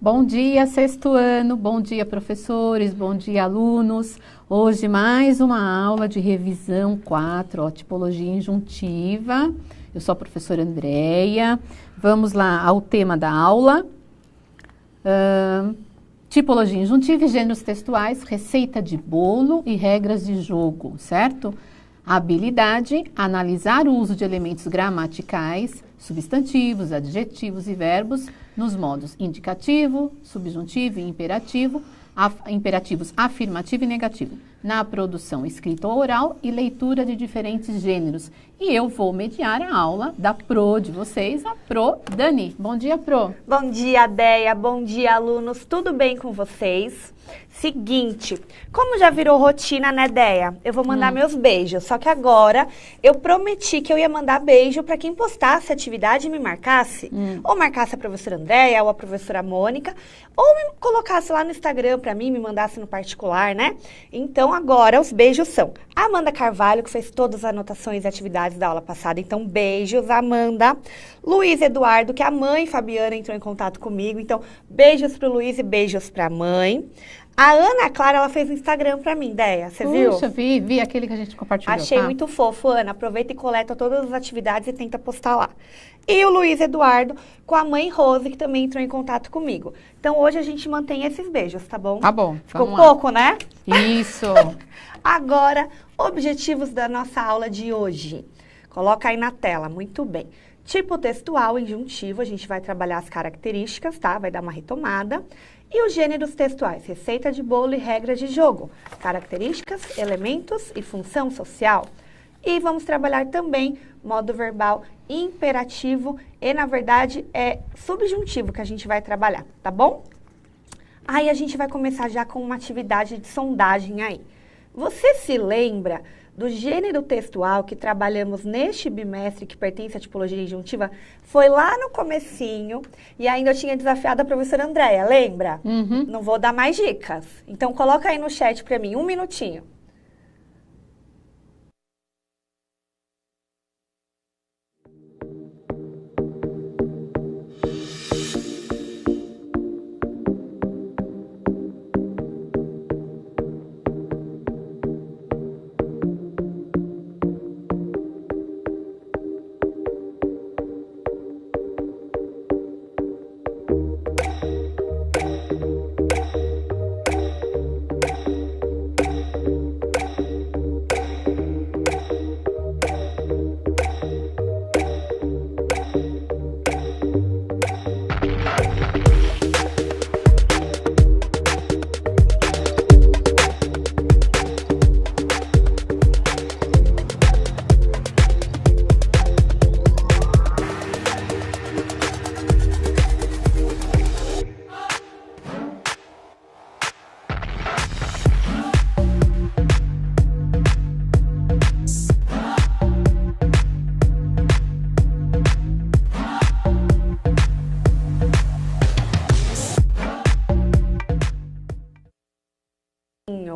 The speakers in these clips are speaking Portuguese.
Bom dia, sexto ano, bom dia, professores, bom dia, alunos. Hoje mais uma aula de revisão 4, tipologia injuntiva. Eu sou a professora Andréia. Vamos lá ao tema da aula. Tipologia injuntiva e gêneros textuais, receita de bolo e regras de jogo, certo? Habilidade, analisar o uso de elementos gramaticais, substantivos, adjetivos e verbos nos modos indicativo, subjuntivo e imperativo, imperativos afirmativo e negativo, na produção escrita ou oral e leitura de diferentes gêneros. E eu vou mediar a aula da Pro de vocês, a Pro Dani. Bom dia, Pro. Bom dia, Deia. Bom dia, alunos. Tudo bem com vocês? Seguinte, como já virou rotina, né, Deia? Eu vou mandar meus beijos, só que agora eu prometi que eu ia mandar beijo para quem postasse a atividade e me marcasse, ou marcasse a professora Andréia ou a professora Mônica, ou me colocasse lá no Instagram para mim, me mandasse no particular, né? Então agora os beijos são a Amanda Carvalho, que fez todas as anotações e atividades da aula passada, então beijos, Amanda. Luiz Eduardo, que a mãe Fabiana entrou em contato comigo, então beijos pro Luiz e beijos pra mãe. A Ana Clara, ela fez um Instagram pra mim, Deia, você viu? Puxa, vi aquele que a gente compartilhou. Achei muito fofo, Ana. Aproveita e coleta todas as atividades e tenta postar lá. E o Luiz Eduardo, com a mãe Rose, que também entrou em contato comigo. Então, hoje a gente mantém esses beijos, tá bom? Tá bom. Ficou pouco, né? Isso. Agora, objetivos da nossa aula de hoje. Coloca aí na tela, muito bem. Tipo textual, injuntivo, a gente vai trabalhar as características, tá? Vai dar uma retomada. E os gêneros textuais, receita de bolo e regras de jogo, características, elementos e função social. E vamos trabalhar também modo verbal imperativo e, na verdade, é subjuntivo que a gente vai trabalhar, tá bom? Aí a gente vai começar já com uma atividade de sondagem aí. Você se lembra do gênero textual que trabalhamos neste bimestre, que pertence à tipologia injuntiva? Foi lá no comecinho e ainda eu tinha desafiado a professora Andréia, lembra? Não vou dar mais dicas. Então, coloca aí no chat para mim, 1 minutinho.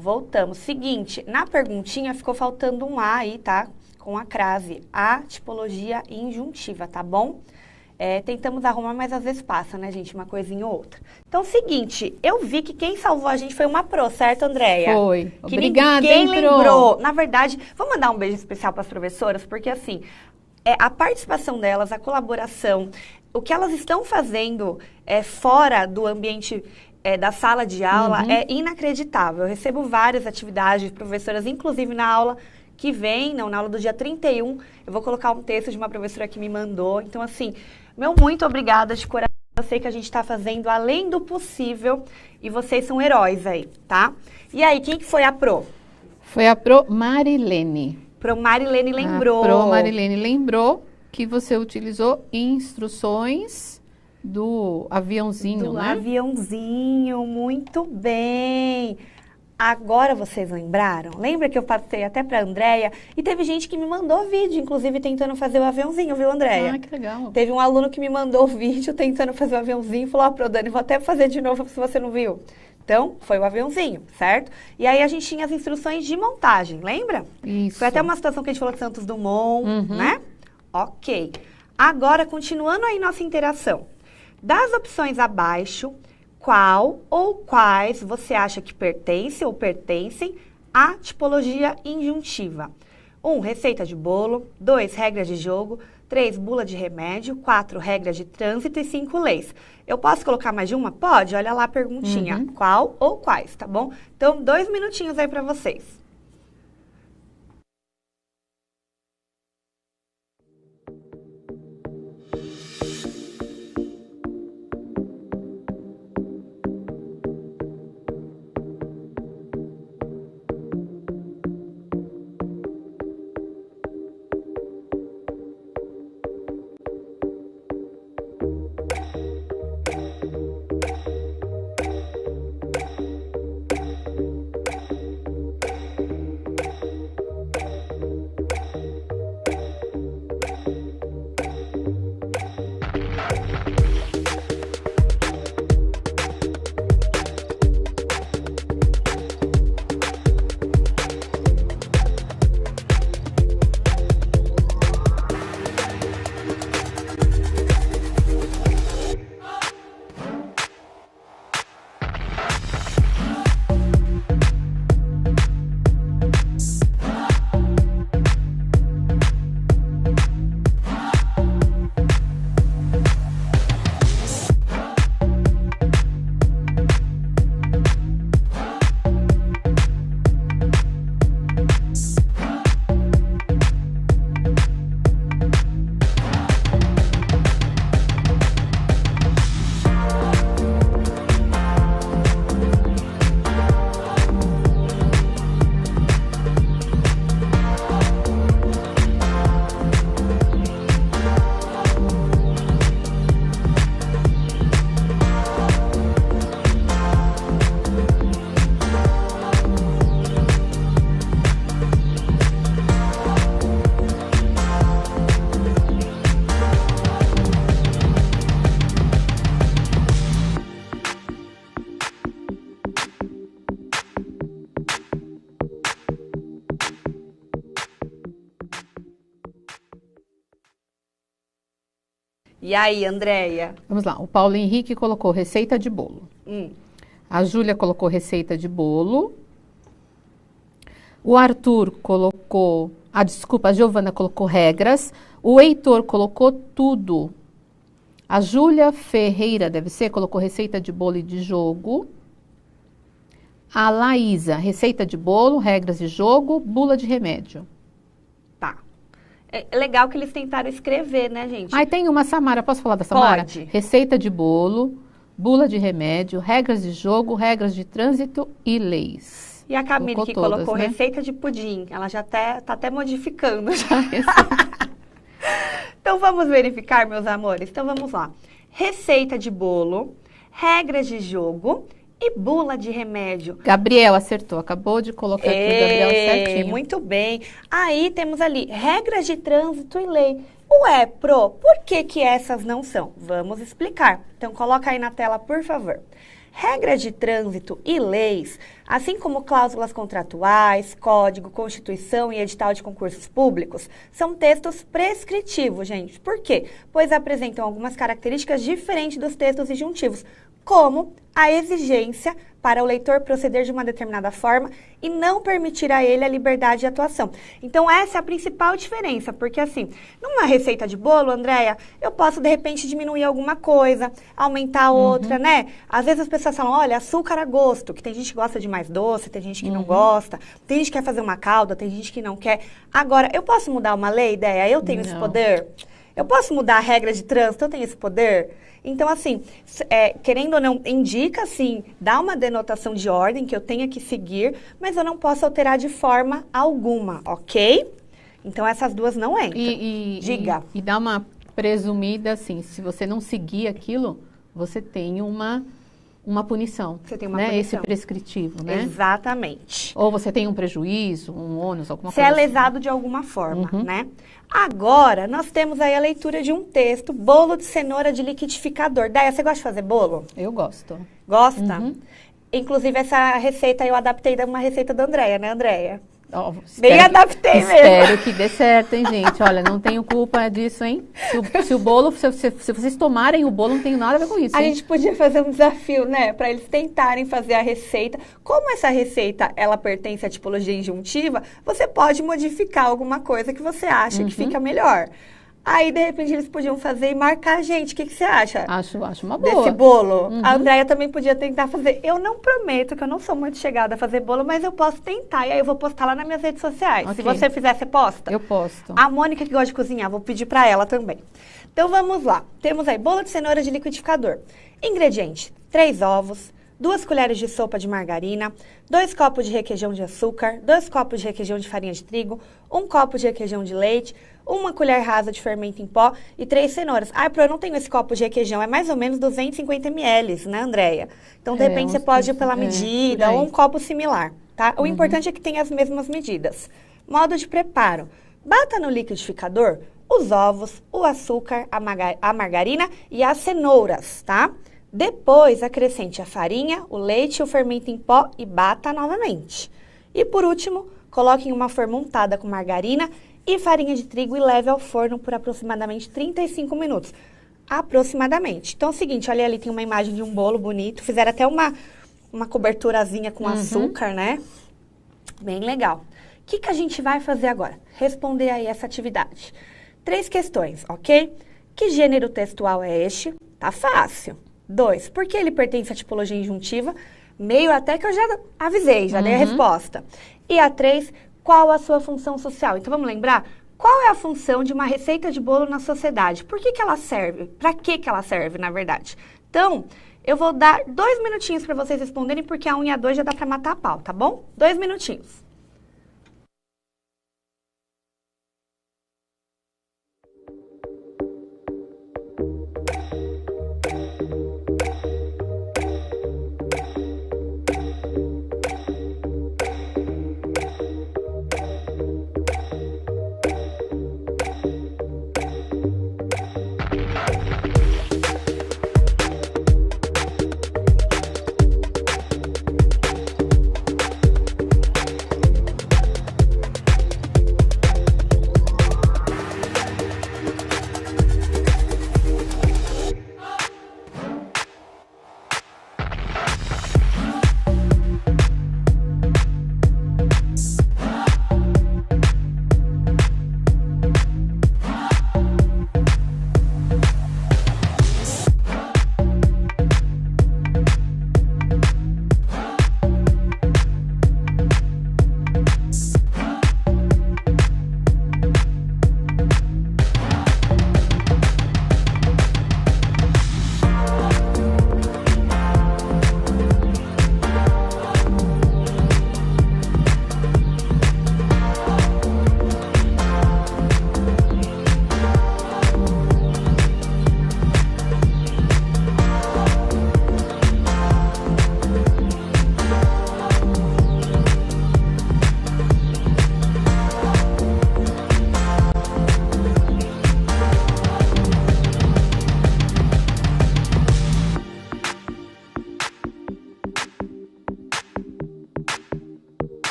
Voltamos. Seguinte, na perguntinha ficou faltando um A aí, tá? Com a crase. A tipologia injuntiva, tá bom? Tentamos arrumar, mas às vezes passa, né, gente? Uma coisinha ou outra. Então, seguinte, eu vi que quem salvou a gente foi uma Pro, certo, Andréia? Foi. Que Obrigada, ninguém lembrou. Pro. Na verdade, vou mandar um beijo especial para as professoras, porque assim, a participação delas, a colaboração, o que elas estão fazendo fora do ambiente da sala de aula é inacreditável. Eu recebo várias atividades de professoras, inclusive na aula que vem, na aula do dia 31, eu vou colocar um texto de uma professora que me mandou. Então, assim, muito obrigada de coração. Eu sei que a gente está fazendo além do possível e vocês são heróis aí, tá? E aí, quem que foi a Pro? Foi a Pro Marilene. Pro Marilene lembrou. A Pro Marilene lembrou que você utilizou instruções do aviãozinho, né? Do aviãozinho, muito bem. Agora vocês lembraram? Lembra que eu passei até pra Andréia? E teve gente que me mandou vídeo, inclusive tentando fazer o aviãozinho, viu, Andréia? Ah, que legal. Teve um aluno que me mandou vídeo tentando fazer o aviãozinho e falou, ó, Pro Dani, vou até fazer de novo se você não viu. Então, foi o aviãozinho, certo? E aí a gente tinha as instruções de montagem, lembra? Isso. Foi até uma situação que a gente falou de Santos Dumont, né? Ok. Agora, continuando aí nossa interação. Das opções abaixo, qual ou quais você acha que pertence ou pertencem à tipologia injuntiva. 1. Receita de bolo. 2. Regras de jogo. 3. Bula de remédio. 4. Regras de trânsito. E 5. Leis. Eu posso colocar mais de uma? Pode, olha lá a perguntinha. Qual ou quais, tá bom? Então, 2 minutinhos aí para vocês. E aí, Andréia? Vamos lá, o Paulo Henrique colocou receita de bolo. A Júlia colocou receita de bolo. O Arthur colocou... a Giovana colocou regras. O Heitor colocou tudo. A Júlia Ferreira, deve ser, colocou receita de bolo e de jogo. A Laísa, receita de bolo, regras de jogo, bula de remédio. Tá. É legal que eles tentaram escrever, né, gente? Aí tem uma, Samara, posso falar da Samara? Pode. Receita de bolo, bula de remédio, regras de jogo, regras de trânsito e leis. E a Camille Colocou que todas, colocou né? Receita de pudim. Ela já tá até modificando. Então, vamos verificar, meus amores? Então, vamos lá. Receita de bolo, regras de jogo e bula de remédio. Gabriel acertou, acabou de colocar aqui o Gabriel certinho. Muito bem. Aí temos ali regras de trânsito e lei. Ué, Pro, por que que essas não são? Vamos explicar. Então, coloca aí na tela, por favor. Regras de trânsito e leis, assim como cláusulas contratuais, código, constituição e edital de concursos públicos, são textos prescritivos, gente. Por quê? Pois apresentam algumas características diferentes dos textos injuntivos, como a exigência para o leitor proceder de uma determinada forma e não permitir a ele a liberdade de atuação. Então, essa é a principal diferença, porque assim, numa receita de bolo, Andréia, eu posso, de repente, diminuir alguma coisa, aumentar outra, né? Às vezes as pessoas falam, olha, açúcar a gosto, que tem gente que gosta de mais doce, tem gente que não gosta, tem gente que quer fazer uma calda, tem gente que não quer. Agora, eu posso mudar uma lei, ideia? Eu tenho esse poder? Eu posso mudar a regra de trânsito? Eu tenho esse poder? Então, assim, querendo ou não, indica, assim, dá uma denotação de ordem que eu tenha que seguir, mas eu não posso alterar de forma alguma, ok? Então, essas duas não entram. Diga. E dá uma presumida, assim, se você não seguir aquilo, você tem uma punição. Você tem uma punição. Esse prescritivo, né? Exatamente. Ou você tem um prejuízo, um ônus, alguma coisa. Você é lesado de alguma forma, né? Agora, nós temos aí a leitura de um texto, bolo de cenoura de liquidificador. Daia, você gosta de fazer bolo? Eu gosto. Gosta? Inclusive, essa receita eu adaptei de uma receita da Andréia, né, Andréia? Ó, Bem adaptei mesmo. Espero que dê certo, hein, gente? Olha, não tenho culpa disso, hein? Se o bolo, se vocês tomarem o bolo, não tenho nada a ver com isso, A hein? gente podia fazer um desafio, né? Para eles tentarem fazer a receita. Como essa receita, ela pertence à tipologia injuntiva, você pode modificar alguma coisa que você acha que fica melhor. Aí, de repente, eles podiam fazer e marcar a gente. O que você acha? Acho uma boa. Desse bolo. A Andréia também podia tentar fazer. Eu não prometo que eu não sou muito chegada a fazer bolo, mas eu posso tentar. E aí eu vou postar lá nas minhas redes sociais. Ok. Se você fizer, você posta? Eu posto. A Mônica que gosta de cozinhar, vou pedir para ela também. Então vamos lá. Temos aí bolo de cenoura de liquidificador. Ingredientes: 3 ovos, 2 colheres de sopa de margarina, 2 copos de requeijão de açúcar, 2 copos de requeijão de farinha de trigo, 1 copo de requeijão de leite, 1 colher rasa de fermento em pó e 3 cenouras. Ah, eu não tenho esse copo de requeijão, é mais ou menos 250 ml, né, Andréia? Então, de repente, você pode ir pela medida ou um copo similar, tá? O importante é que tenha as mesmas medidas. Modo de preparo: bata no liquidificador os ovos, o açúcar, a margarina e as cenouras, tá? Depois, acrescente a farinha, o leite e o fermento em pó e bata novamente. E, por último, coloque em uma forma untada com margarina e farinha de trigo e leve ao forno por aproximadamente 35 minutos. Aproximadamente. Então, é o seguinte, olha ali, tem uma imagem de um bolo bonito. Fizeram até uma coberturazinha com açúcar, né? Bem legal. O que a gente vai fazer agora? Responder aí essa atividade. 3 questões, ok? Que gênero textual é este? Tá fácil. 2, por que ele pertence à tipologia injuntiva? Meio até que eu já avisei, já dei a resposta. E a 3, qual a sua função social? Então, vamos lembrar? Qual é a função de uma receita de bolo na sociedade? Por que ela serve? Para que ela serve, na verdade? Então, eu vou dar 2 minutinhos para vocês responderem, porque a 1 e a 2 já dá para matar a pau, tá bom? 2 minutinhos.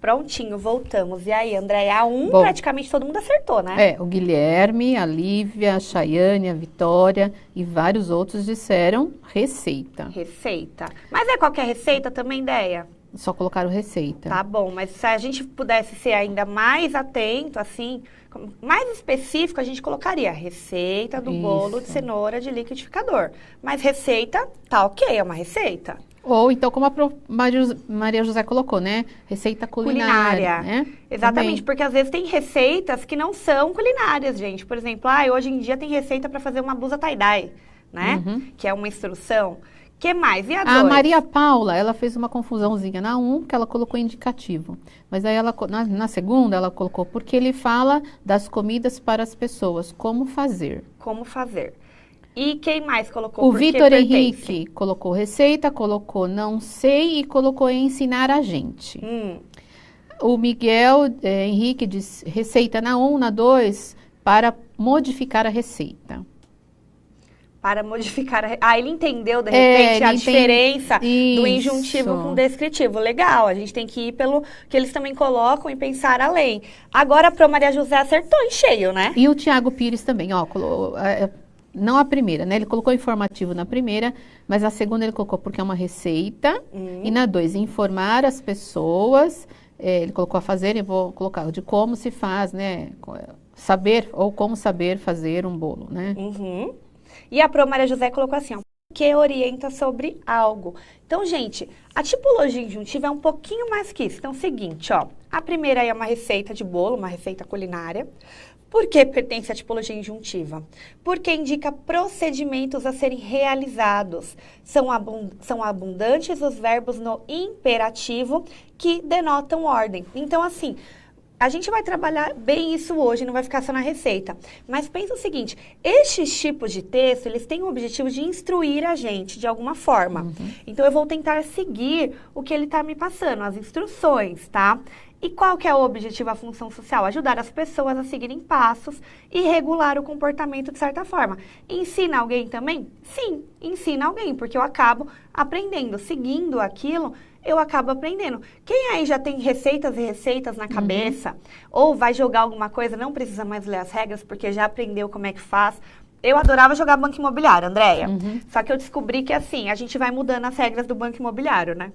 Prontinho, voltamos. E aí, Andréia, a 1 praticamente todo mundo acertou, né? O Guilherme, a Lívia, a Chayane, a Vitória e vários outros disseram receita. Receita. Mas é qualquer receita também, ideia? Só colocaram receita. Tá bom, mas se a gente pudesse ser ainda mais atento, assim, mais específico, a gente colocaria receita do bolo de cenoura de liquidificador. Mas receita, tá ok, é uma receita. Ou então, como a Maria José colocou, né? Receita culinária. Né? Exatamente, também. porque às vezes tem receitas que não são culinárias, gente. Por exemplo, hoje em dia tem receita para fazer uma blusa tie-dye, né? Que é uma instrução. Que mais? E a 2? A Maria Paula, ela fez uma confusãozinha na 1, que ela colocou indicativo. Mas aí ela, na segunda, ela colocou, porque ele fala das comidas para as pessoas, como fazer. Como fazer. E quem mais colocou? O Porque Vitor pertence. Henrique colocou receita, colocou não sei e colocou ensinar a gente. O Miguel Henrique diz receita na 1, na 2, para modificar a receita. Para modificar ele entendeu, de repente, a diferença do injuntivo com o descritivo. Legal, a gente tem que ir pelo que eles também colocam e pensar além. Agora a Pro Maria José acertou em cheio, né? E o Tiago Pires também, ó, não a primeira, né? Ele colocou informativo na primeira, mas a segunda ele colocou porque é uma receita. E na 2, informar as pessoas. Ele colocou a fazer, eu vou colocar de como se faz, né? Saber, ou como saber fazer um bolo, né? E a Pro Maria José colocou assim, ó, que orienta sobre algo. Então, gente, a tipologia injuntiva é um pouquinho mais que isso. Então, é o seguinte, ó, a primeira aí é uma receita de bolo, uma receita culinária. Por que pertence à tipologia injuntiva? Porque indica procedimentos a serem realizados. São abundantes os verbos no imperativo que denotam ordem. Então, assim, a gente vai trabalhar bem isso hoje, não vai ficar só na receita. Mas pensa o seguinte, estes tipos de texto, eles têm o objetivo de instruir a gente de alguma forma. Então, eu vou tentar seguir o que ele está me passando, as instruções, tá? E qual que é o objetivo, a função social? Ajudar as pessoas a seguirem passos e regular o comportamento de certa forma. Ensina alguém também? Sim, ensina alguém, porque eu acabo aprendendo, seguindo aquilo, eu acabo aprendendo. Quem aí já tem receitas e receitas na cabeça, ou vai jogar alguma coisa, não precisa mais ler as regras, porque já aprendeu como é que faz. Eu adorava jogar Banco Imobiliário, Andréia. Só que eu descobri que assim, a gente vai mudando as regras do Banco Imobiliário, né?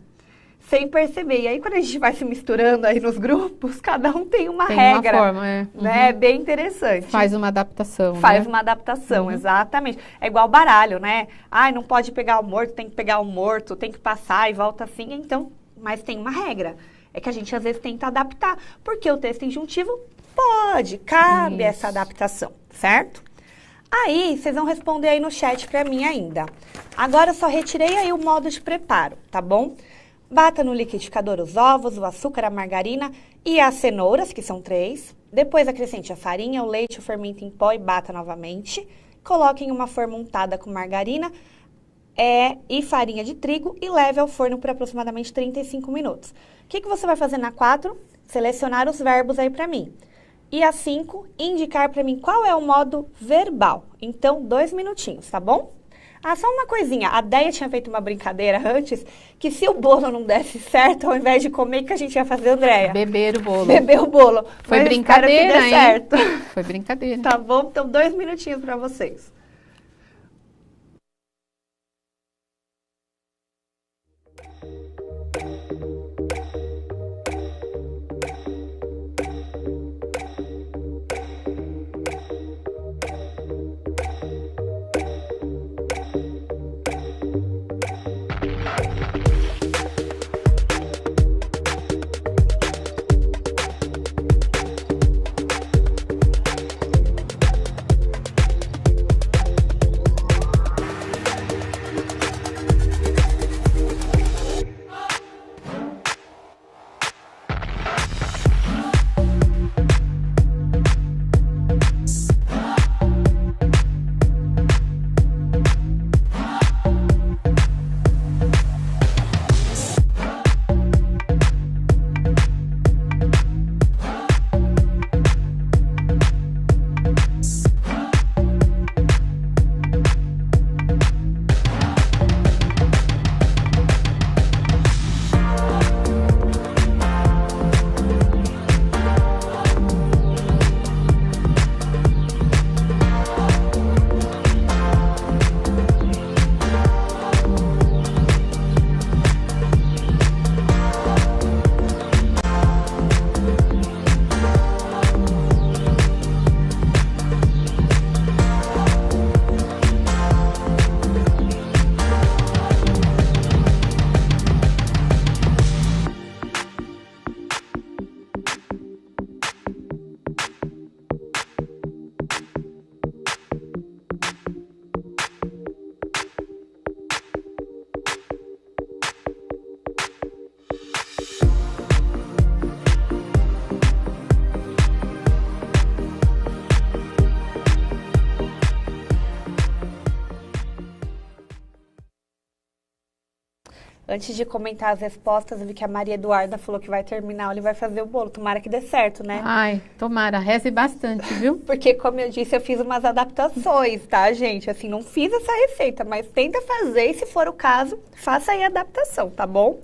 Sem perceber. E aí, quando a gente vai se misturando aí nos grupos, cada um tem uma regra. Uma forma, né? É bem interessante. Faz uma adaptação, Faz uma adaptação, exatamente. É igual baralho, né? Ai, não pode pegar o morto, tem que pegar o morto, tem que passar e volta assim. Então, mas tem uma regra. É que a gente, às vezes, tenta adaptar. Porque o texto injuntivo cabe essa adaptação, certo? Aí, vocês vão responder aí no chat pra mim ainda. Agora, eu só retirei aí o modo de preparo, tá bom? Bata no liquidificador os ovos, o açúcar, a margarina e as cenouras, que são 3. Depois acrescente a farinha, o leite, o fermento em pó e bata novamente. Coloque em uma forma untada com margarina e farinha de trigo e leve ao forno por aproximadamente 35 minutos. O que você vai fazer na 4? Selecionar os verbos aí para mim. E a 5, indicar para mim qual é o modo verbal. Então, 2 minutinhos, tá bom? Ah, só uma coisinha, a Deia tinha feito uma brincadeira antes, que se o bolo não desse certo, ao invés de comer, o que a gente ia fazer, Andréia? Beber o bolo. Beber o bolo. Foi brincadeira, que dê certo. Foi brincadeira. Tá bom? Então, 2 minutinhos para vocês. Antes de comentar as respostas, eu vi que a Maria Eduarda falou que vai terminar, ele vai fazer o bolo. Tomara que dê certo, né? Ai, tomara, reze bastante, viu? Porque, como eu disse, eu fiz umas adaptações, tá, gente? Assim, não fiz essa receita, mas tenta fazer e, se for o caso, faça aí a adaptação, tá bom?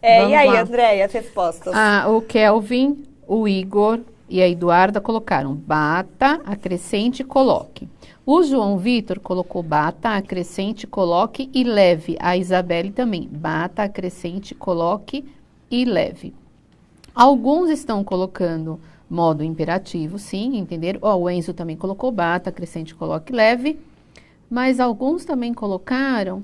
E aí, lá. Andréia, as respostas? O Kelvin, o Igor e a Eduarda colocaram bata, acrescente e coloque. O João Vitor colocou bata, acrescente, coloque e leve. A Isabelle também, bata, acrescente, coloque e leve. Alguns estão colocando modo imperativo, sim, entenderam? O Enzo também colocou bata, acrescente, coloque e leve. Mas alguns também colocaram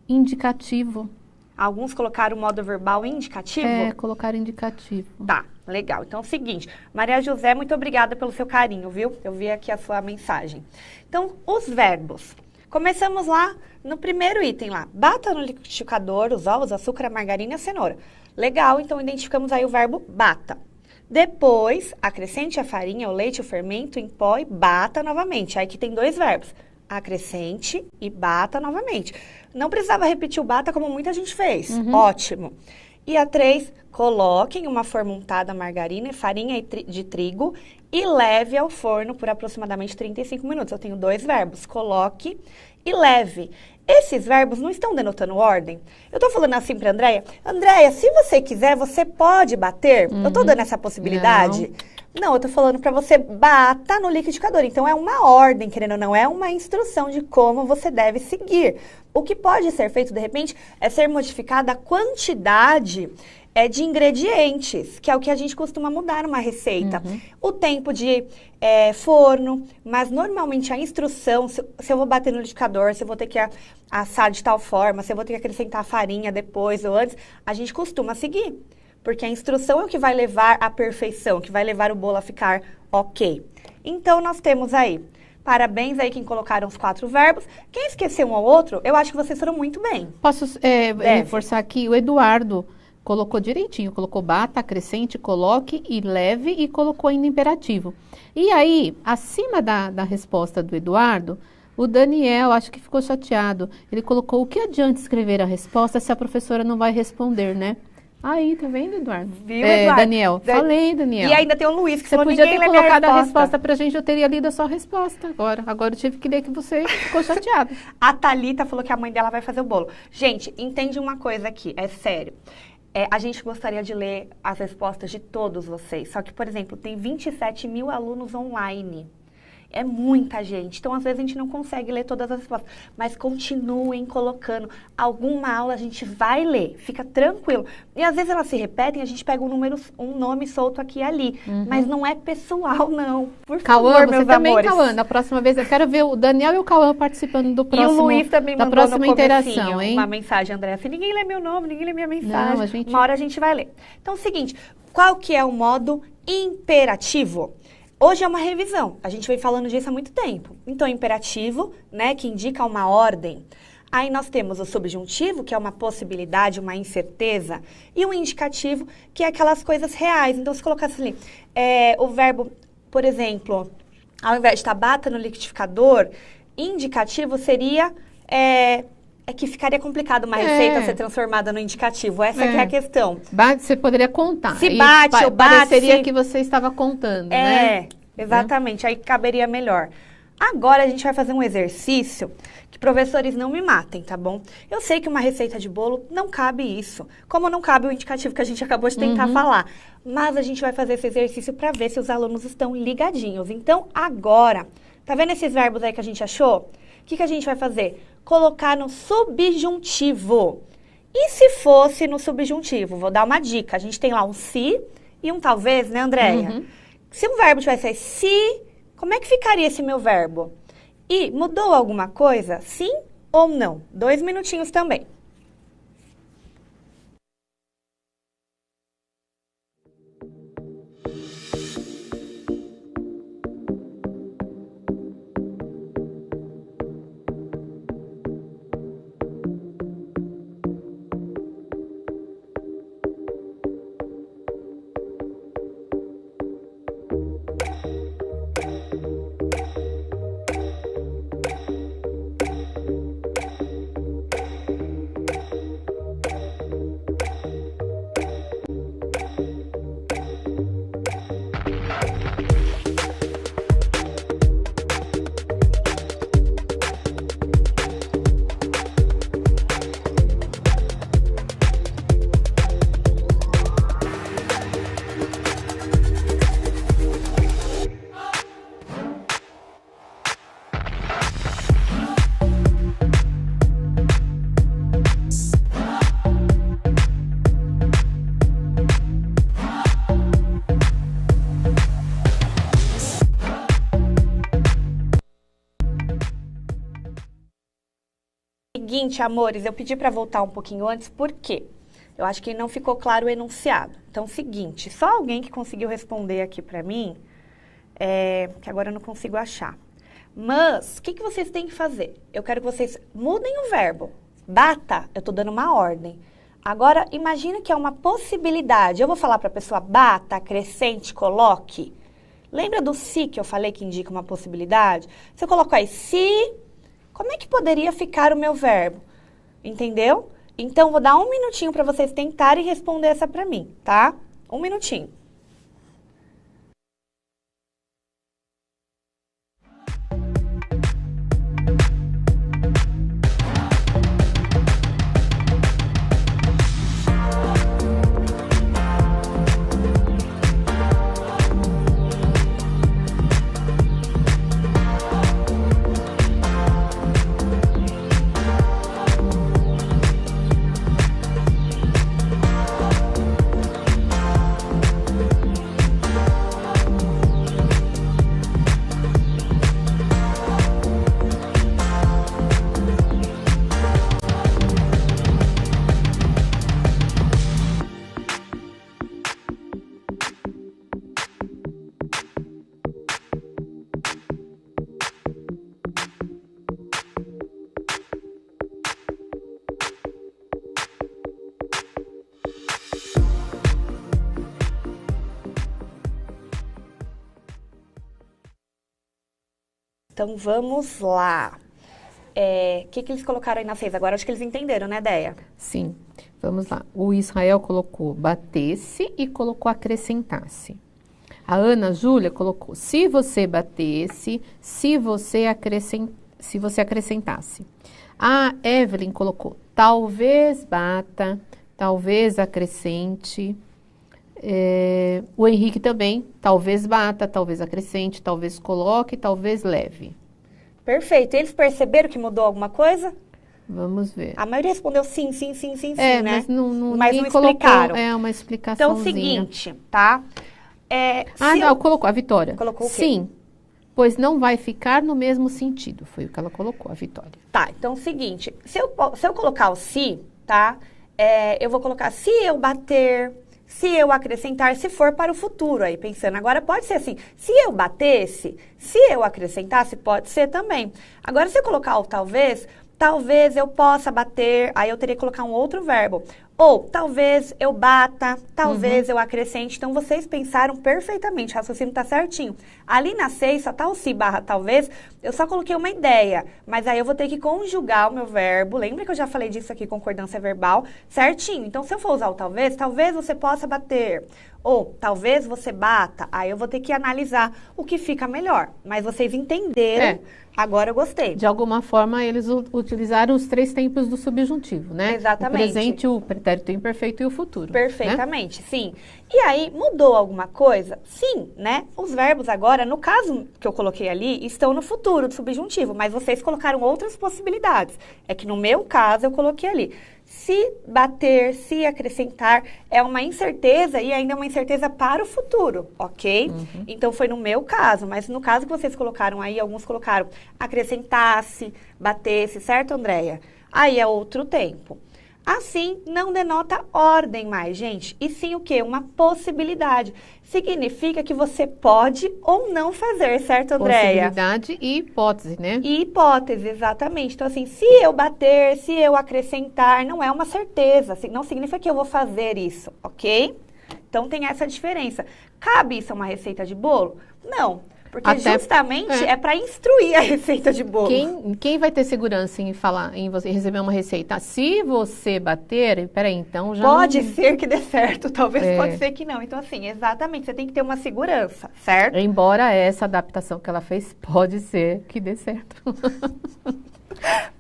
indicativo. Alguns colocaram o modo verbal indicativo? Colocaram indicativo. Tá, legal. Então é o seguinte, Maria José, muito obrigada pelo seu carinho, viu? Eu vi aqui a sua mensagem. Então, os verbos. Começamos lá no primeiro item lá. Bata no liquidificador os ovos, açúcar, a margarina e a cenoura. Legal, então identificamos aí o verbo bata. Depois, acrescente a farinha, o leite, o fermento em pó e bata novamente. Aí que tem dois verbos. Acrescente e bata novamente. Não precisava repetir o bata como muita gente fez. Ótimo. E a 3, coloque em uma forma untada margarina e farinha de trigo e leve ao forno por aproximadamente 35 minutos. Eu tenho dois verbos, coloque e leve. Esses verbos não estão denotando ordem. Eu tô falando assim pra Andréia. Andréia, se você quiser, você pode bater? Eu tô dando essa possibilidade? Não, eu tô falando pra você bata no liquidificador. Então, é uma ordem, querendo ou não, é uma instrução de como você deve seguir. O que pode ser feito, de repente, é ser modificada a quantidade de ingredientes, que é o que a gente costuma mudar numa receita. O tempo de forno, mas normalmente a instrução, se eu vou bater no liquidificador, se eu vou ter que assar de tal forma, se eu vou ter que acrescentar farinha depois ou antes, a gente costuma seguir. Porque a instrução é o que vai levar à perfeição, que vai levar o bolo a ficar ok. Então, nós temos aí, parabéns aí quem colocaram os 4 verbos. Quem esqueceu um ou outro, eu acho que vocês foram muito bem. Posso reforçar aqui? O Eduardo colocou direitinho, colocou bata, acrescente, coloque e leve e colocou ainda imperativo. E aí, acima da resposta do Eduardo, o Daniel, acho que ficou chateado. Ele colocou, o que adianta escrever a resposta se a professora não vai responder, né? Aí, tá vendo, Eduardo? Viu, Eduardo? Daniel. Falei, Daniel. E ainda tem o Luiz, que você podia ter colocado a resposta pra gente, eu teria lido a sua resposta agora. Agora eu tive que ler que você ficou chateado. A Thalita falou que a mãe dela vai fazer o bolo. Gente, entende uma coisa aqui, é sério. A gente gostaria de ler as respostas de todos vocês. Só que, por exemplo, tem 27 mil alunos online. É muita gente. Então, às vezes, a gente não consegue ler todas as respostas. Mas continuem colocando. Alguma aula a gente vai ler. Fica tranquilo. E, às vezes, elas se repetem. A gente pega um nome solto aqui e ali. Mas não é pessoal, não. Por Cauã, favor, você meus também, amores. Cauã. Da próxima vez, eu quero ver o Daniel e o Cauã participando do próximo. E o Luiz também da mandou próxima no interação, hein? Uma mensagem, André. Assim, ninguém lê meu nome, ninguém lê minha mensagem. Não, Uma hora a gente vai ler. Então, é o seguinte. Qual que é o modo imperativo? Hoje é uma revisão, a gente vem falando disso há muito tempo. Então, imperativo, né, que indica uma ordem. Aí nós temos o subjuntivo, que é uma possibilidade, uma incerteza. E o indicativo, que é aquelas coisas reais. Então, se colocasse ali, o verbo, por exemplo, ao invés de estar bata no liquidificador, indicativo seria... que ficaria complicado uma receita ser transformada no indicativo. Essa que é a questão. Você poderia contar. Se bate ou bate... Pareceria que você estava contando, né? Exatamente. Aí caberia melhor. Agora a gente vai fazer um exercício que professores não me matem, tá bom? Eu sei que uma receita de bolo não cabe isso. Como não cabe o indicativo que a gente acabou de tentar falar. Mas a gente vai fazer esse exercício para ver se os alunos estão ligadinhos. Então, agora, tá vendo esses verbos aí que a gente achou? O que a gente vai fazer? Colocar no subjuntivo. E se fosse no subjuntivo? Vou dar uma dica. A gente tem lá um se e um talvez, né, Andréia? Se o verbo tivesse aí, se, como é que ficaria esse meu verbo? E mudou alguma coisa? Sim ou não? 2 minutinhos também. seguinte, amores, eu pedi para voltar um pouquinho antes, por quê? Eu acho que não ficou claro o enunciado. Então, seguinte, só alguém que conseguiu responder aqui para mim, que agora eu não consigo achar. Mas, o que vocês têm que fazer? Eu quero que vocês mudem o verbo. Bata, eu estou dando uma ordem. Agora, imagina que é uma possibilidade. Eu vou falar para a pessoa, bata, acrescente, coloque. Lembra do se que eu falei que indica uma possibilidade? Se eu coloco aí, se, como é que poderia ficar o meu verbo? Entendeu? Então, vou dar um minutinho para vocês tentarem responder essa para mim, tá? Um minutinho. Então, vamos lá. O que eles colocaram aí na 6? Agora, acho que eles entenderam, né, Deia? Sim, vamos lá. O Israel colocou batesse e colocou acrescentasse. A Ana Júlia colocou se você batesse, se você acrescentasse. A Evelyn colocou talvez bata, talvez acrescente. O Henrique também, talvez bata, talvez acrescente, talvez coloque, talvez leve. Perfeito. Eles perceberam que mudou alguma coisa? Vamos ver. A maioria respondeu sim, né? Mas não explicaram. Uma explicaçãozinha. Então, seguinte, tá? Colocou a Vitória. Colocou o quê? Sim, pois não vai ficar no mesmo sentido. Foi o que ela colocou, a Vitória. Tá, então, seguinte. Se eu colocar o se, tá? Eu vou colocar se eu bater, se eu acrescentar, se for para o futuro, aí pensando. Agora, pode ser assim, se eu batesse, se eu acrescentasse, pode ser também. Agora, se eu colocar o talvez eu possa bater, aí eu teria que colocar um outro verbo. Ou, talvez eu bata, talvez eu acrescente. Então, vocês pensaram perfeitamente, o raciocínio está certinho. Ali na 6, só tá o se barra talvez, eu só coloquei uma ideia. Mas aí eu vou ter que conjugar o meu verbo. Lembra que eu já falei disso aqui, concordância verbal, certinho. Então, se eu for usar o talvez você possa bater. Ou, talvez você bata. Aí eu vou ter que analisar o que fica melhor. Mas vocês entenderam. Agora eu gostei. De alguma forma, eles utilizaram os 3 tempos do subjuntivo, né? Exatamente. O presente, o pretérito imperfeito e o futuro. Perfeitamente, né? Sim. E aí, mudou alguma coisa? Sim, né? Os verbos agora, no caso que eu coloquei ali, estão no futuro do subjuntivo, mas vocês colocaram outras possibilidades. É que no meu caso, eu coloquei ali. Se bater, se acrescentar, é uma incerteza e ainda é uma incerteza para o futuro, ok? Então, foi no meu caso, mas no caso que vocês colocaram aí, alguns colocaram acrescentasse, batesse, certo, Andréia? Aí é outro tempo. Assim, não denota ordem mais, gente. E sim o quê? Uma possibilidade. Significa que você pode ou não fazer, certo, Andréia? Possibilidade e hipótese, né? E hipótese, exatamente. Então, assim, se eu bater, se eu acrescentar, não é uma certeza. Não significa que eu vou fazer isso, ok? Então, tem essa diferença. Cabe isso a uma receita de bolo? Não. Porque justamente é para instruir a receita de bolo. Quem vai ter segurança em falar, em você receber uma receita? Se você bater, peraí, então já pode ser que dê certo, talvez pode ser que não. Então, assim, exatamente, você tem que ter uma segurança, certo? Embora essa adaptação que ela fez, pode ser que dê certo.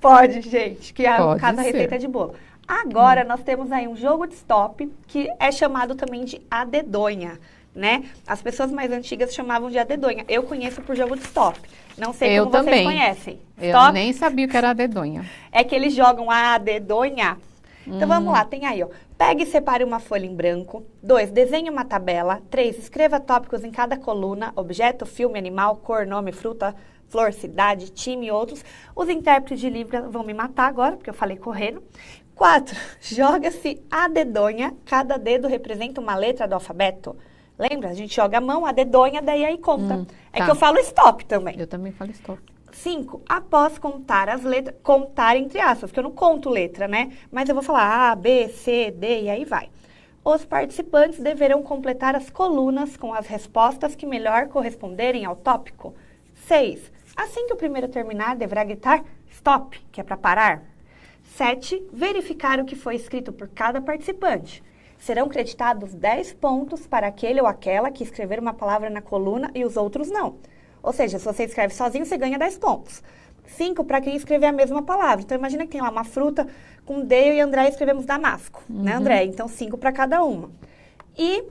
Pode, gente, que é no caso da receita de bolo. Agora, nós temos aí um jogo de stop, que é chamado também de a dedonha. Né? As pessoas mais antigas chamavam de a dedonha. Eu conheço por jogo de stop. Não sei como vocês conhecem. Stop? Eu nem sabia o que era a dedonha. É que eles jogam a dedonha. Então, vamos lá. Tem aí, ó. Pegue e separe uma folha em branco. 2, desenhe uma tabela. 3, escreva tópicos em cada coluna. Objeto, filme, animal, cor, nome, fruta, flor, cidade, time e outros. Os intérpretes de Libras vão me matar agora, porque eu falei correndo. 4. Joga-se a dedonha. Cada dedo representa uma letra do alfabeto. Lembra? A gente joga a mão, a dedonha, daí aí conta. É que eu falo stop também. Eu também falo stop. 5. Após contar as letras, contar entre aspas, porque eu não conto letra, né? Mas eu vou falar A, B, C, D e aí vai. Os participantes deverão completar as colunas com as respostas que melhor corresponderem ao tópico. 6. Assim que o primeiro terminar, deverá gritar stop, que é para parar. 7. Verificar o que foi escrito por cada participante. Serão creditados 10 pontos para aquele ou aquela que escrever uma palavra na coluna e os outros não. Ou seja, se você escreve sozinho, você ganha 10 pontos. 5 para quem escrever a mesma palavra. Então, imagina que tem lá uma fruta com D, eu e André escrevemos Damasco, né, André? Então, 5 para cada uma. E,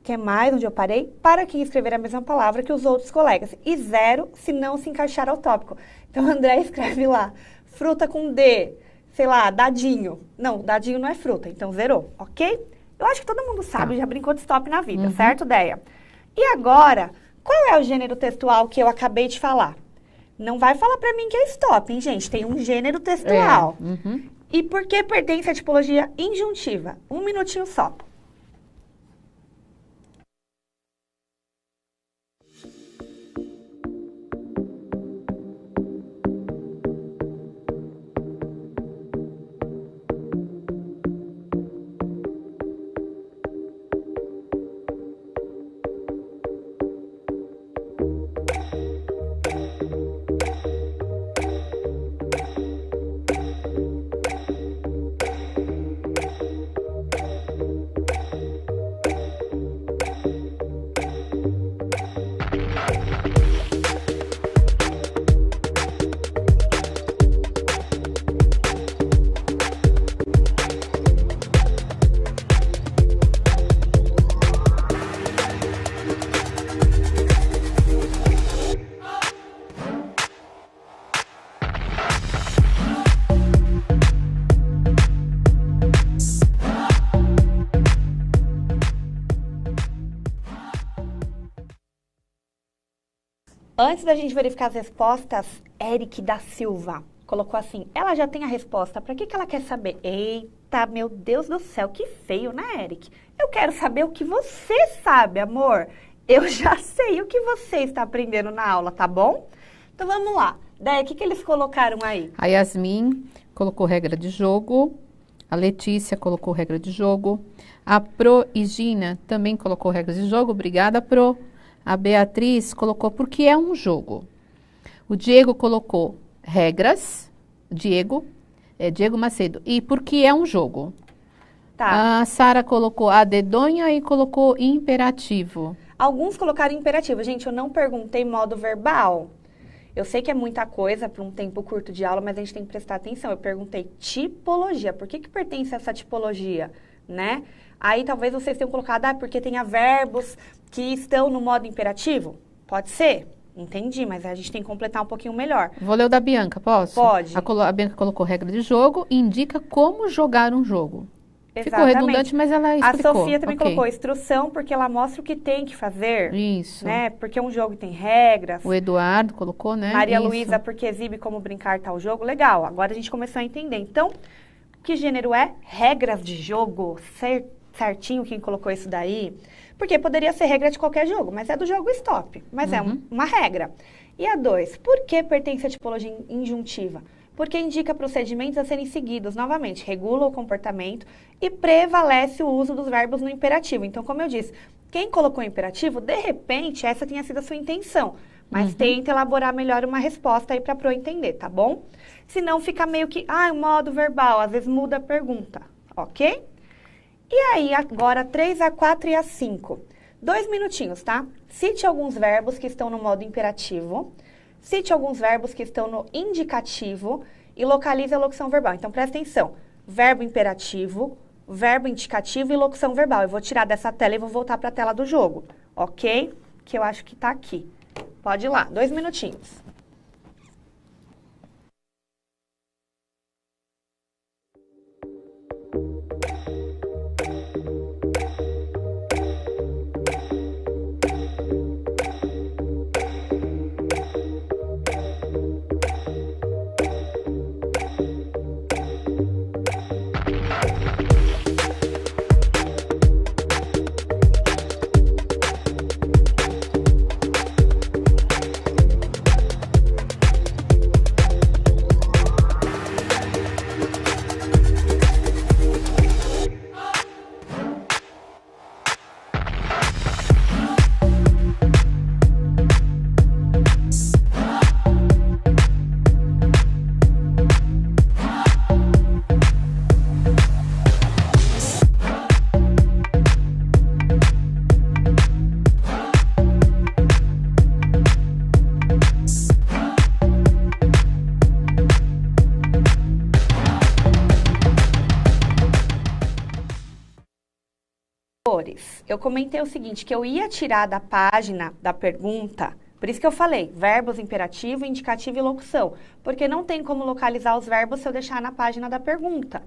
que mais, onde eu parei? Para quem escrever a mesma palavra que os outros colegas. E 0 se não se encaixar ao tópico. Então, André escreve lá, fruta com D, sei lá, dadinho. Não, dadinho não é fruta, então zerou, ok? Eu acho que todo mundo sabe, já brincou de stop na vida, certo, Deia? E agora, qual é o gênero textual que eu acabei de falar? Não vai falar pra mim que é stop, hein, gente? Tem um gênero textual. E por que pertence à tipologia injuntiva? 1 minutinho só. Antes da gente verificar as respostas, Eric da Silva colocou assim, ela já tem a resposta, para que ela quer saber? Eita, meu Deus do céu, que feio, né, Eric? Eu quero saber o que você sabe, amor. Eu já sei o que você está aprendendo na aula, tá bom? Então, vamos lá. Daí, o que eles colocaram aí? A Yasmin colocou regra de jogo, a Letícia colocou regra de jogo, a Pro e Gina também colocou regras de jogo, obrigada, Pro. A Beatriz colocou porque é um jogo. O Diego colocou regras, Diego Macedo, e porque é um jogo. Tá. A Sara colocou a dedonha e colocou imperativo. Alguns colocaram imperativo. Gente, eu não perguntei modo verbal. Eu sei que é muita coisa para um tempo curto de aula, mas a gente tem que prestar atenção. Eu perguntei tipologia. Por que pertence a essa tipologia, né? Aí talvez vocês tenham colocado, porque tem verbos que estão no modo imperativo. Pode ser? Entendi, mas a gente tem que completar um pouquinho melhor. Vou ler o da Bianca, posso? Pode. A Bianca colocou regra de jogo e indica como jogar um jogo. Exatamente. Ficou redundante, mas ela explicou. A Sofia também colocou instrução, porque ela mostra o que tem que fazer. Isso. Né? Porque um jogo tem regras. O Eduardo colocou, né? Maria Luísa, porque exibe como brincar tal jogo. Legal, agora a gente começou a entender. Então, que gênero é? Regras de jogo. Certinho quem colocou isso daí. Porque poderia ser regra de qualquer jogo, mas é do jogo stop. Mas é uma regra. E a 2, por que pertence à tipologia injuntiva? Porque indica procedimentos a serem seguidos, novamente, regula o comportamento e prevalece o uso dos verbos no imperativo. Então, como eu disse, quem colocou imperativo, de repente, essa tenha sido a sua intenção. Mas tenta elaborar melhor uma resposta aí para a Pro entender, tá bom? Senão fica meio que, o modo verbal, às vezes muda a pergunta, ok? E aí, agora, 3, a 4 e a 5. 2 minutinhos, tá? Cite alguns verbos que estão no modo imperativo. Cite alguns verbos que estão no indicativo e localize a locução verbal. Então, presta atenção. Verbo imperativo, verbo indicativo e locução verbal. Eu vou tirar dessa tela e vou voltar para a tela do jogo, ok? Que eu acho que tá aqui. Pode ir lá, 2 minutinhos. amores, eu comentei o seguinte, que eu ia tirar da página da pergunta, por isso que eu falei, verbos, imperativo, indicativo e locução, porque não tem como localizar os verbos se eu deixar na página da pergunta.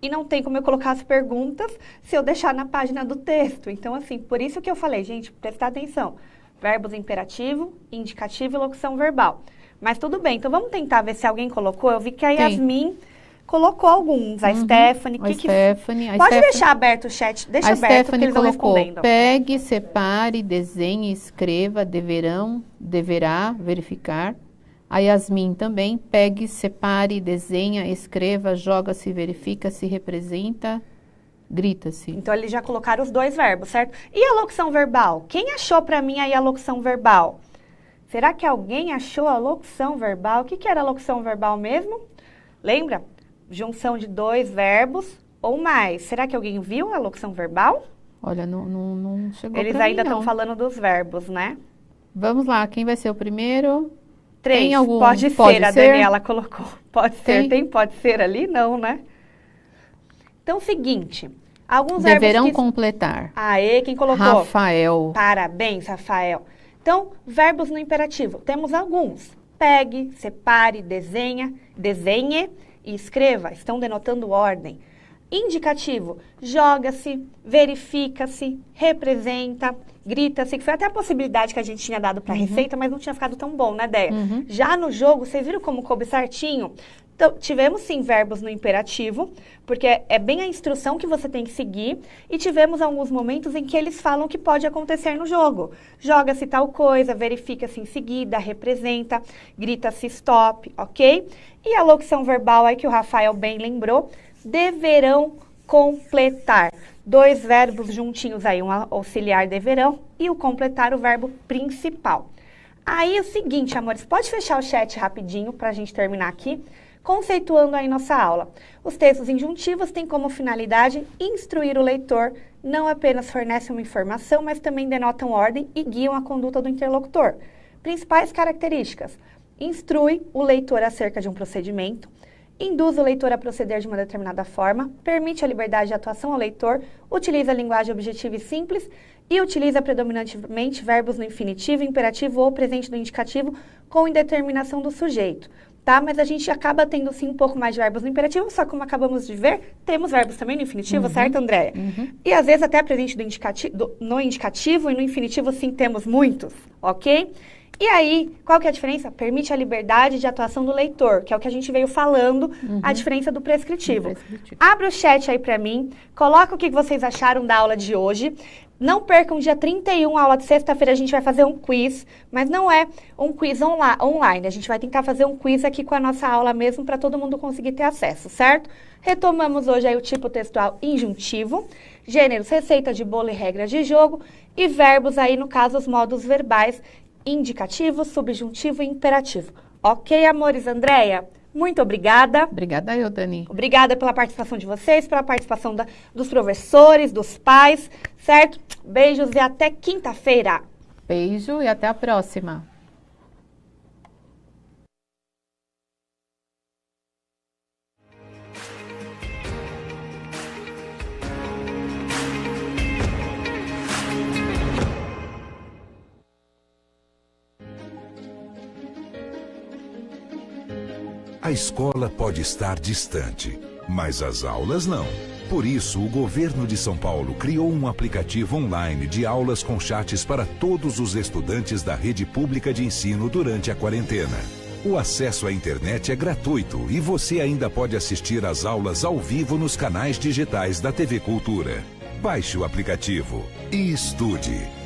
E não tem como eu colocar as perguntas se eu deixar na página do texto. Então, assim, por isso que eu falei, gente, prestar atenção. Verbos imperativo, indicativo e locução verbal. Mas tudo bem, então vamos tentar ver se alguém colocou. Eu vi que a Yasmin colocou alguns. A Stephanie. Pode deixar aberto o chat. Deixa aberto porque eles vão respondendo. Pegue, separe, desenhe, escreva, deverão, deverá, verificar. A Yasmin também, pegue, separe, desenha, escreva, joga-se, verifica-se, representa, grita-se. Então, eles já colocaram os dois verbos, certo? E a locução verbal? Quem achou para mim aí a locução verbal? Será que alguém achou a locução verbal? O que era a locução verbal mesmo? Lembra? Junção de dois verbos ou mais. Será que alguém viu a locução verbal? Olha, não chegou. Eles ainda estão falando dos verbos, né? Vamos lá, quem vai ser o primeiro? 3, tem algum... pode ser, a Daniela colocou. Pode ser, tem pode ser ali? Não, né? Então, seguinte, alguns deverão verbos completar. Aê, quem colocou? Rafael. Parabéns, Rafael. Então, verbos no imperativo. Temos alguns. Pegue, separe, desenhe e escreva. Estão denotando ordem. Indicativo, joga-se, verifica-se, representa, grita-se, que foi até a possibilidade que a gente tinha dado para a receita, mas não tinha ficado tão bom, né, Deia? Já no jogo, vocês viram como coube certinho? Então, tivemos sim verbos no imperativo, porque é bem a instrução que você tem que seguir, e tivemos alguns momentos em que eles falam o que pode acontecer no jogo. Joga-se tal coisa, verifica-se em seguida, representa, grita-se stop, ok? E a locução verbal aí que o Rafael bem lembrou, deverão completar. Dois verbos juntinhos aí, um auxiliar deverão e o completar o verbo principal. Aí o seguinte, amores, pode fechar o chat rapidinho para a gente terminar aqui, conceituando aí nossa aula. Os textos injuntivos têm como finalidade instruir o leitor, não apenas fornecem uma informação, mas também denotam ordem e guiam a conduta do interlocutor. Principais características: instrui o leitor acerca de um procedimento, induz o leitor a proceder de uma determinada forma, permite a liberdade de atuação ao leitor, utiliza a linguagem objetiva e simples e utiliza predominantemente verbos no infinitivo, imperativo ou presente do indicativo com indeterminação do sujeito. Tá? Mas a gente acaba tendo sim um pouco mais de verbos no imperativo, só como acabamos de ver, temos verbos também no infinitivo, certo, Andréia? E às vezes até presente no indicativo e no infinitivo sim temos muitos, ok? E aí, qual que é a diferença? Permite a liberdade de atuação do leitor, que é o que a gente veio falando, a diferença do prescritivo. Abra o chat aí pra mim, coloca o que vocês acharam da aula de hoje. Não percam, dia 31, aula de sexta-feira, a gente vai fazer um quiz, mas não é um quiz online. A gente vai tentar fazer um quiz aqui com a nossa aula mesmo, para todo mundo conseguir ter acesso, certo? Retomamos hoje aí o tipo textual injuntivo, gêneros, receita de bolo e regras de jogo, e verbos aí, no caso, os modos verbais, indicativo, subjuntivo e imperativo. Ok, amores? Andréia, muito obrigada. Obrigada eu, Dani. Obrigada pela participação de vocês, pela participação dos professores, dos pais, certo? Beijos e até quinta-feira. Beijo e até a próxima. A escola pode estar distante, mas as aulas não. Por isso, o governo de São Paulo criou um aplicativo online de aulas com chats para todos os estudantes da rede pública de ensino durante a quarentena. O acesso à internet é gratuito e você ainda pode assistir às aulas ao vivo nos canais digitais da TV Cultura. Baixe o aplicativo e estude.